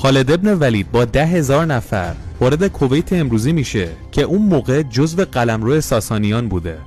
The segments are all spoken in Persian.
خالد ابن ولید با 10,000 نفر وارد کویت امروزی میشه که اون موقع جزو قلمرو ساسانیان بوده.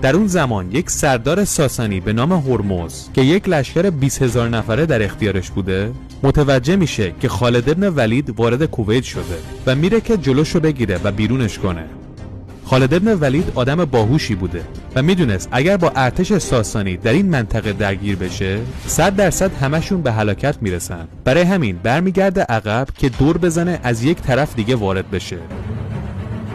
در اون زمان یک سردار ساسانی به نام هرمز که یک لشکر 20,000 نفره در اختیارش بوده متوجه میشه که خالد ابن ولید وارد کویت شده و میره که جلوشو بگیره و بیرونش کنه. خالد ابن ولید آدم باهوشی بوده و میدونست اگر با ارتش ساسانی در این منطقه درگیر بشه 100% همشون به هلاکت میرسن. برای همین برمیگرده عقب که دور بزنه از یک طرف دیگه وارد بشه.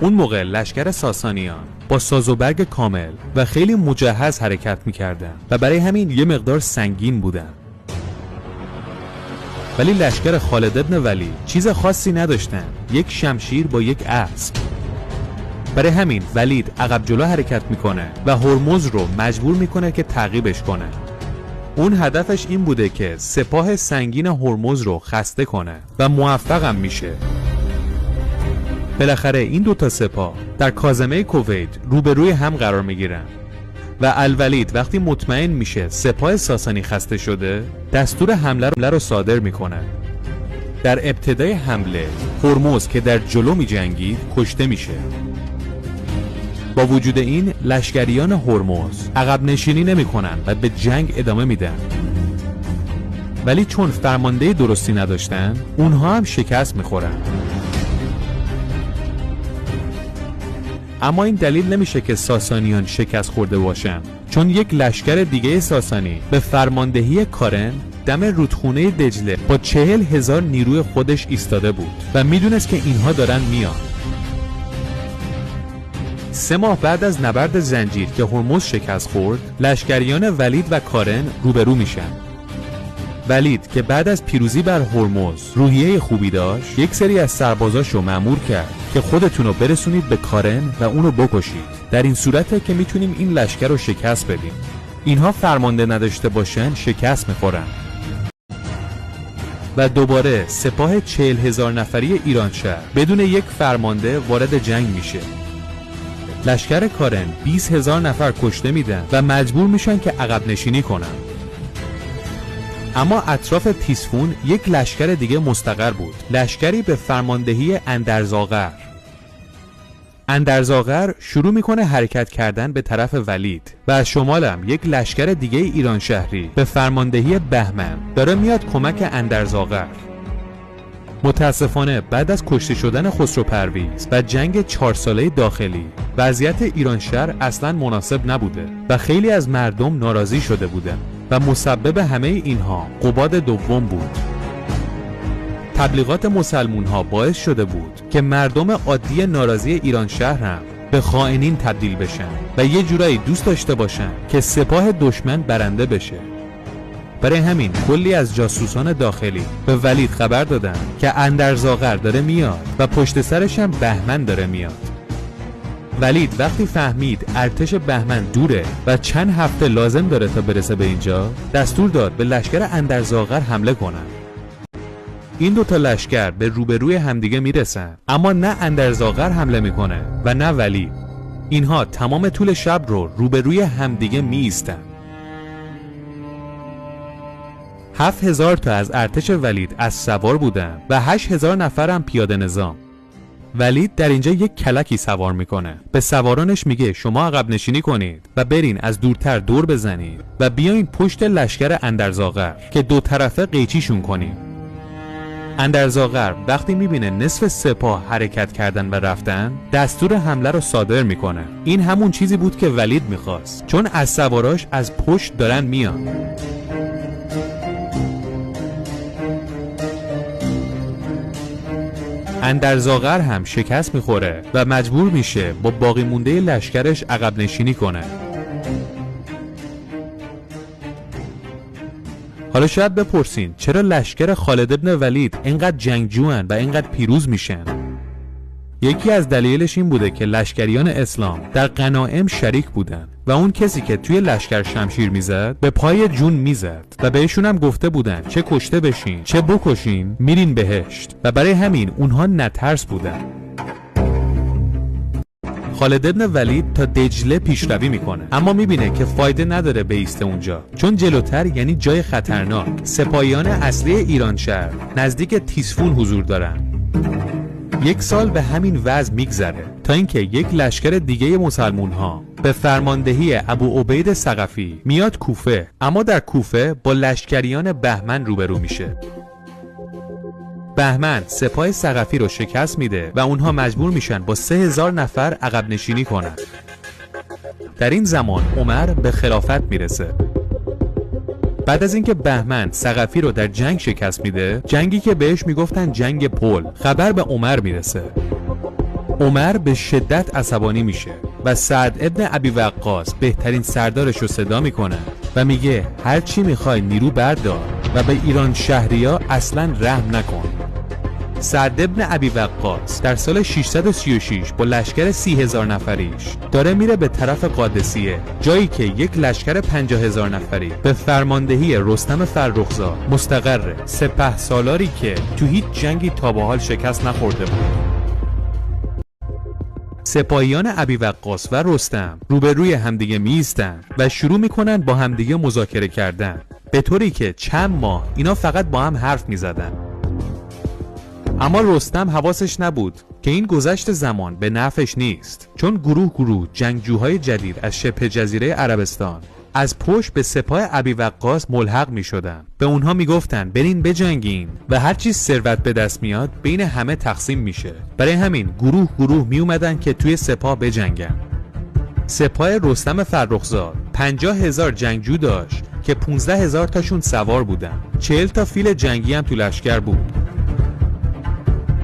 اون موقع لشکر ساسانیان با سازوبرگ کامل و خیلی مجهز حرکت میکردن و برای همین یه مقدار سنگین بودن. ولی لشکر خالد ابن ولید چیز خاصی نداشتن، یک شمشیر با یک اسب. برای همین ولید عقب جلو حرکت میکنه و هرمز رو مجبور میکنه که تعقیبش کنه. اون هدفش این بوده که سپاه سنگین هرمز رو خسته کنه و موفقم میشه. بالاخره این دوتا سپاه در کاظمه کویت روبروی هم قرار میگیرن و الولید وقتی مطمئن میشه سپاه ساسانی خسته شده دستور حمله رو صادر میکنه. در ابتدای حمله هرمز که در جلو میجنگید کشته میشه. با وجود این لشکریان هرمز عقب نشینی نمی کنن و به جنگ ادامه میدن. ولی چون فرمانده درستی نداشتن اونها هم شکست میخورن. اما این دلیل نمیشه که ساسانیان شکست خورده باشن، چون یک لشکر دیگه ساسانی به فرماندهی کارن دم رودخونه دجله با 40,000 نیروی خودش ایستاده بود و میدونست که اینها دارن میان. 3 ماه بعد از نبرد زنجیر که هرمز شکست خورد، لشکریان ولید و کارن روبرو میشن. ولید که بعد از پیروزی بر هرمز روحیه خوبی داشت، یک سری از سربازاشو مأمور کرد که خودتونو برسونید به کارن و اونو بکشید. در این صورته که میتونیم این لشکر رو شکست بدیم. اینها فرمانده نداشته باشن شکست میخورن. و دوباره سپاه 40,000 نفری ایرانشهر بدون یک فرمانده وارد جنگ میشه. لشکر کارن 20,000 نفر کشته میدن و مجبور میشن که عقب نشینی کنن. اما اطراف تیسفون یک لشکر دیگه مستقر بود، لشکری به فرماندهی اندرزاغر. اندرزاغر شروع میکنه حرکت کردن به طرف ولید و از شمال هم یک لشکر دیگه ایران شهری به فرماندهی بهمن داره میاد کمک اندرزاغر. متاسفانه بعد از کشته شدن خسرو پرویز و جنگ 4 ساله داخلی وضعیت ایرانشهر اصلا مناسب نبوده و خیلی از مردم ناراضی شده بودن و مسبب همه اینها قباد دوم بود. تبلیغات مسلمون ها باعث شده بود که مردم عادی ناراضی ایرانشهر هم به خائنین تبدیل بشن و یه جورایی دوست داشته باشن که سپاه دشمن برنده بشه. برای همین کلی از جاسوسان داخلی به ولید خبر دادن که اندرزاغر داره میاد و پشت سرش هم بهمن داره میاد. ولید وقتی فهمید ارتش بهمن دوره و چند هفته لازم داره تا برسه به اینجا، دستور داد به لشکر اندرزاغر حمله کنن. این دوتا لشکر به روبروی همدیگه میرسن، اما نه اندرزاغر حمله میکنه و نه ولید. اینها تمام طول شب رو روبروی همدیگه میایستن. 7,000 تا از ارتش ولید از سوار بودن و 8,000 نفر هم پیاده نظام. ولید در اینجا یک کلکی سوار میکنه. به سوارانش میگه شما عقب نشینی کنید و برین از دورتر دور بزنید و بیاین پشت لشکر اندرزاغر که دو طرفه قیچیشون کنیم. اندرزاغر وقتی میبینه نصف سپاه حرکت کردن و رفتن، دستور حمله رو صادر میکنه. این همون چیزی بود که ولید میخواست، چون از سواراش از پشت دارن میان. اندرزاغر هم شکست میخوره و مجبور میشه با باقی مونده لشکرش عقب نشینی کنه. حالا شاید بپرسین چرا لشکر خالد ابن ولید اینقدر جنگجوان و اینقدر پیروز میشن؟ یکی از دلایلش این بوده که لشکریان اسلام در غنایم شریک بودن و اون کسی که توی لشکر شمشیر میزد به پای جون میزد و بهشون هم گفته بودن چه کشته بشین چه بکشین میرین بهشت و برای همین اونها نترس بودن. خالد ابن ولید تا دجله پیشروی میکنه، اما میبینه که فایده نداره بیسته اونجا، چون جلوتر یعنی جای خطرناک. سپاهیان اصلی ایرانشهر نزدیک تیسفون حضور دارن. 1 سال به همین وضع میگذره تا اینکه یک لشکر دیگه مسلمون‌ها به فرماندهی ابو عبید ثقفی میاد کوفه، اما در کوفه با لشکریان بهمن روبرو میشه. بهمن سپاه ثقفی رو شکست میده و اونها مجبور میشن با 3000 نفر عقب نشینی کنن. در این زمان عمر به خلافت میرسه. بعد از اینکه بهمن ثقفی رو در جنگ شکست میده، جنگی که بهش میگفتن جنگ پل، خبر به عمر میرسه. عمر به شدت عصبانی میشه و سعد ابن ابی وقاص بهترین سردارش رو صدا میکنه و میگه هر چی میخوای نیرو بردار و به ایران شهریا اصلا رحم نکن. سعد ابن ابی وقاص در سال 636 با لشکر 30,000 نفریش داره میره به طرف قادسیه، جایی که یک لشکر 50,000 نفری به فرماندهی رستم فرخزاد مستقره، سپهسالاری که تو هیچ جنگی تا به حال شکست نخورده بود. سپاهیان ابی وقاص و رستم روبروی همدیگه میایستن و شروع میکنن با همدیگه مذاکره کردن، به طوری که چند ماه اینا فقط با هم حرف میزدن. اما رستم حواسش نبود که این گذشت زمان به نفعش نیست، چون گروه جنگجوهای جدید از شبه جزیره عربستان از پشت به سپاه ابی وقاص ملحق می شدن. به اونها می گفتن برین بجنگین و هر چیز ثروت به دست میاد بین همه تقسیم میشه. برای همین گروه می اومدن که توی سپاه بجنگن. سپاه رستم فرخزاد 50,000 جنگجو داشت که 15,000 تاشون سوار بودن. 40 تا فیل جنگی هم تو لشکر بود.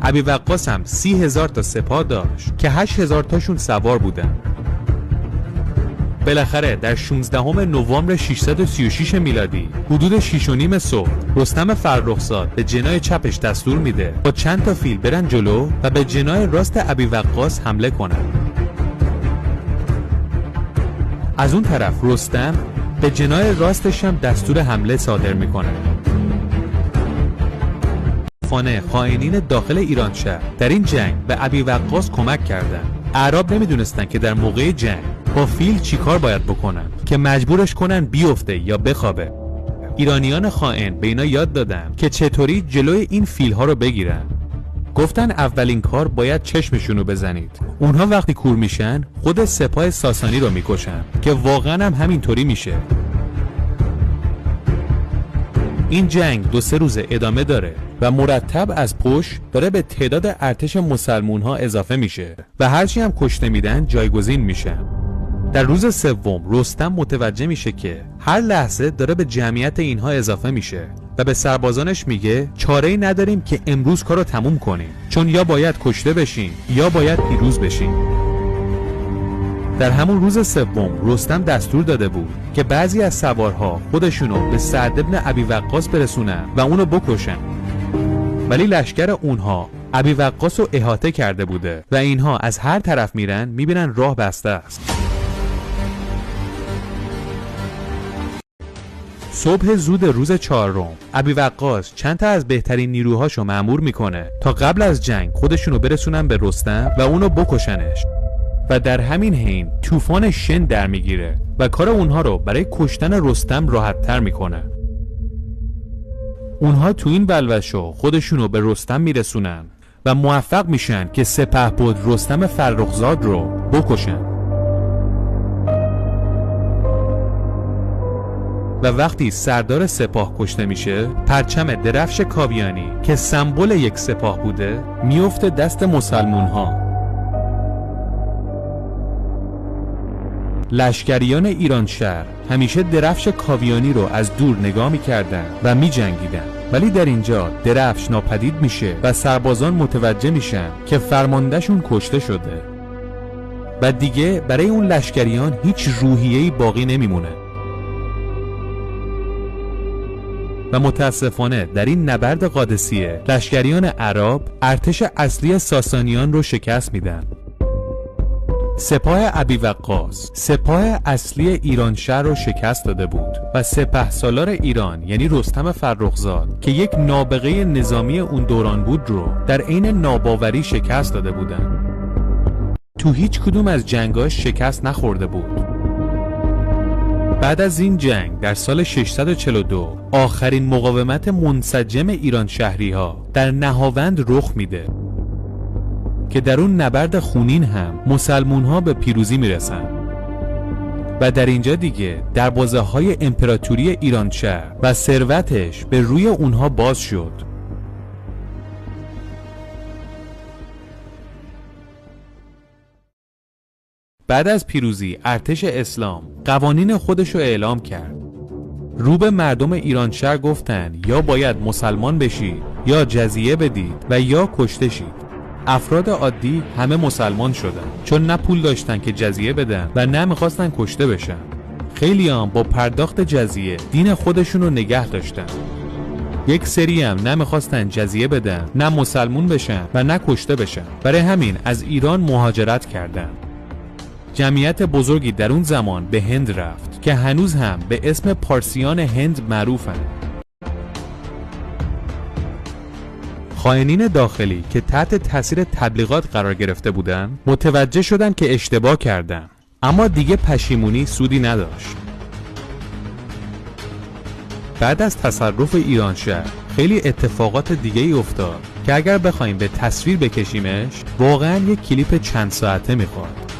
ابی وقاص هم 30,000 تا سپاه داشت که 8,000 تاشون سوار بودن. بالاخره در 16 نوامبر 636 میلادی حدود 6:30 صبح رستم فرخزاد به جناح چپش دستور میده با چند تا فیل برن جلو و به جناح راست ابی وقاص حمله کنن. از اون طرف رستم به جناح راستش هم دستور حمله صادر میکنه. خائنین داخل ایرانشهر در این جنگ به ابی وقاص کمک کردن. اعراب نمیدونستن که در موقع جنگ با فیل چیکار باید بکنن که مجبورش کنن بیفته یا بخوابه. ایرانیان خائن به اینا یاد دادن که چطوری جلوی این فیل ها رو بگیرن. گفتن اولین کار باید چشمشون رو بزنید. اونها وقتی کور میشن خود سپاه ساسانی رو میکشن که واقعا هم همینطوری میشه. این جنگ 2-3 روز ادامه داره و مرتب از پشت داره به تعداد ارتش مسلمون ها اضافه میشه و هرچی هم کشته میدن جایگزین میشن. در روز سوم رستم متوجه میشه که هر لحظه داره به جمعیت اینها اضافه میشه و به سربازانش میگه چاره‌ای نداریم که امروز کارو تموم کنیم، چون یا باید کشته بشین یا باید پیروز بشین. در همون روز سوم رستم دستور داده بود که بعضی از سوارها خودشونو به سعد ابن ابی وقاص برسونن و اونو بکشن، ولی لشکر اونها ابی وقاص رو احاطه کرده بوده و اینها از هر طرف میرن میبینن راه بسته است. صبح زود روز 4 ابی وقاص چند تا از بهترین نیروهاشو مأمور میکنه تا قبل از جنگ خودشونو برسونن به رستم و اونو بکشنش و در همین حین طوفان شن در میگیره و کار اونها رو برای کشتن رستم راحت تر میکنه. اونها تو این بلوشو خودشونو به رستم میرسونن و موفق میشن که سپهبد رستم فرخزاد رو بکشن. و وقتی سردار سپاه کشته میشه، پرچم درفش کاویانی که سمبل یک سپاه بوده میفته دست مسلمون ها. لشکریان ایرانشهر همیشه درفش کاویانی رو از دور نگاه میکردن و میجنگیدن، ولی در اینجا درفش ناپدید میشه و سربازان متوجه میشن که فرماندهشون کشته شده و دیگه برای اون لشکریان هیچ روحیه‌ای باقی نمیمونه. و متاسفانه در این نبرد قادسیه لشکریان عرب ارتش اصلی ساسانیان رو شکست میدن. سپاه ابی وقاص سپاه اصلی ایرانشهر رو شکست داده بود و سپهسالار ایران یعنی رستم فرخزاد که یک نابغه نظامی اون دوران بود رو در عین ناباوری شکست داده بودند. تو هیچ کدوم از جنگاش شکست نخورده بود. بعد از این جنگ در سال 642 آخرین مقاومت منسجم ایران شهری ها در نهاوند رخ میده که در اون نبرد خونین هم مسلمون ها به پیروزی میرسن و در اینجا دیگه دروازه های امپراتوری ایرانشهر و ثروتش به روی اونها باز شد. بعد از پیروزی ارتش اسلام قوانین خودش رو اعلام کرد. رو به مردم ایرانشهر گفتن یا باید مسلمان بشید یا جزیه بدید و یا کشته شید. افراد عادی همه مسلمان شدن چون نه پول داشتن که جزیه بدن و نه میخواستن کشته بشن. خیلی هم با پرداخت جزیه دین خودشون رو نگه داشتن. یک سری هم نه میخواستن جزیه بدن، نه مسلمون بشن و نه کشته بشن. برای همین از ایران مهاجرت کردن. جمعیت بزرگی در اون زمان به هند رفت که هنوز هم به اسم پارسیان هند معروفن. خائنین داخلی که تحت تاثیر تبلیغات قرار گرفته بودن متوجه شدن که اشتباه کردن، اما دیگه پشیمونی سودی نداشت. بعد از تصرف ایرانشهر خیلی اتفاقات دیگه ای افتاد که اگر بخوایم به تصویر بکشیمش واقعا یک کلیپ چند ساعته میخواد.